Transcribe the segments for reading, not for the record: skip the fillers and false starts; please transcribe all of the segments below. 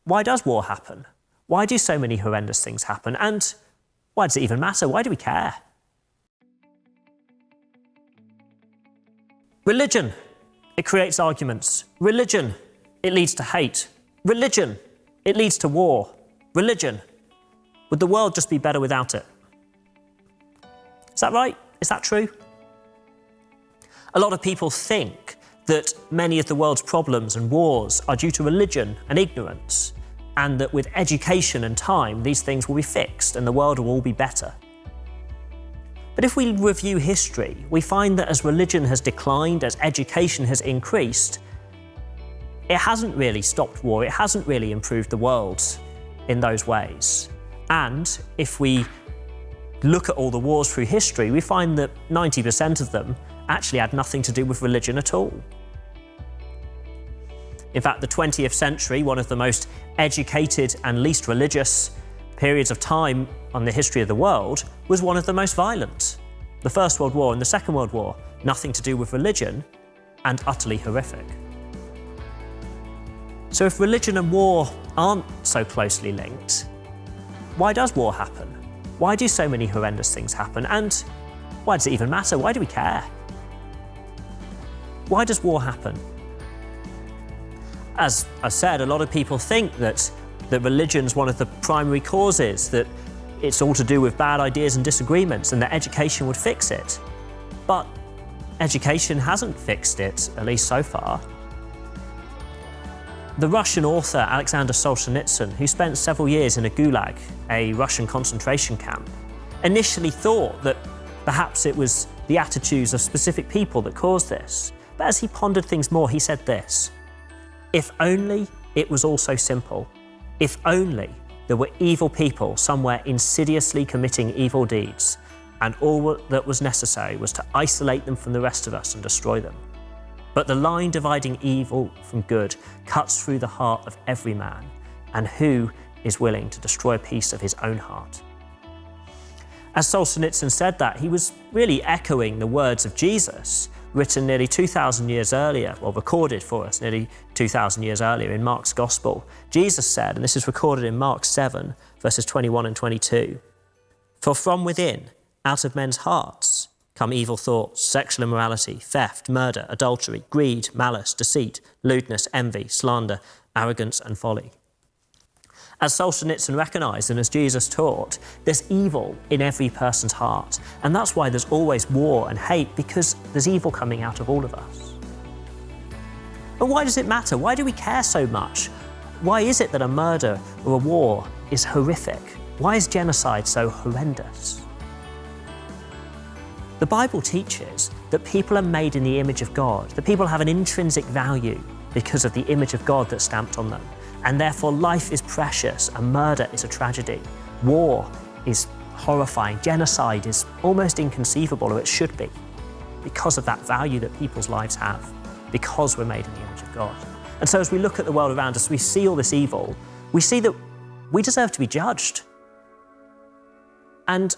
why does war happen? Why do so many horrendous things happen? And why does it even matter? Why do we care? Religion, it creates arguments. Religion, it leads to hate. Religion, it leads to war. Religion, would the world just be better without it? Is that right? Is that true? A lot of people think that many of the world's problems and wars are due to religion and ignorance, and that with education and time, these things will be fixed and the world will all be better. But if we review history, we find that as religion has declined, as education has increased, it hasn't really stopped war, it hasn't really improved the world in those ways. And if we look at all the wars through history, we find that 90% of them actually had nothing to do with religion at all. In fact, the 20th century, one of the most educated and least religious periods of time on the history of the world, was one of the most violent. The First World War and the Second World War, nothing to do with religion and utterly horrific. So if religion and war aren't so closely linked, why does war happen? Why do so many horrendous things happen? And why does it even matter? Why do we care? Why does war happen? As I said, a lot of people think that religion's one of the primary causes, that it's all to do with bad ideas and disagreements, and that education would fix it. But education hasn't fixed it, at least so far. The Russian author Alexander Solzhenitsyn, who spent several years in a gulag, a Russian concentration camp, initially thought that perhaps it was the attitudes of specific people that caused this. But as he pondered things more, he said this: if only it was all so simple. If only there were evil people somewhere insidiously committing evil deeds, and all that was necessary was to isolate them from the rest of us and destroy them. But the line dividing evil from good cuts through the heart of every man, and who is willing to destroy a piece of his own heart? As Solzhenitsyn said that, he was really echoing the words of Jesus, written nearly 2,000 years earlier, or recorded for us nearly 2,000 years earlier in Mark's Gospel. Jesus said, and this is recorded in Mark 7, verses 21 and 22, "For from within, out of men's hearts, come evil thoughts, sexual immorality, theft, murder, adultery, greed, malice, deceit, lewdness, envy, slander, arrogance, and folly." As Solzhenitsyn recognised and as Jesus taught, there's evil in every person's heart. And that's why there's always war and hate, because there's evil coming out of all of us. But why does it matter? Why do we care so much? Why is it that a murder or a war is horrific? Why is genocide so horrendous? The Bible teaches that people are made in the image of God, that people have an intrinsic value because of the image of God that's stamped on them. And therefore life is precious and murder is a tragedy. War is horrifying. Genocide is almost inconceivable, or it should be, because of that value that people's lives have, because we're made in the image of God. And so as we look at the world around us, we see all this evil, we see that we deserve to be judged. And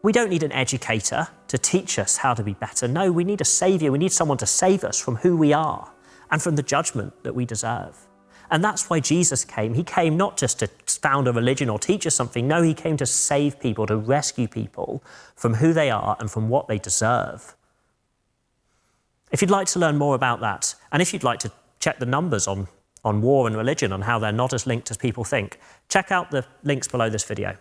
we don't need an educator to teach us how to be better. No, we need a saviour. We need someone to save us from who we are and from the judgment that we deserve. And that's why Jesus came. He came not just to found a religion or teach us something. No, he came to save people, to rescue people from who they are and from what they deserve. If you'd like to learn more about that, and if you'd like to check the numbers on war and religion, on how they're not as linked as people think, check out the links below this video.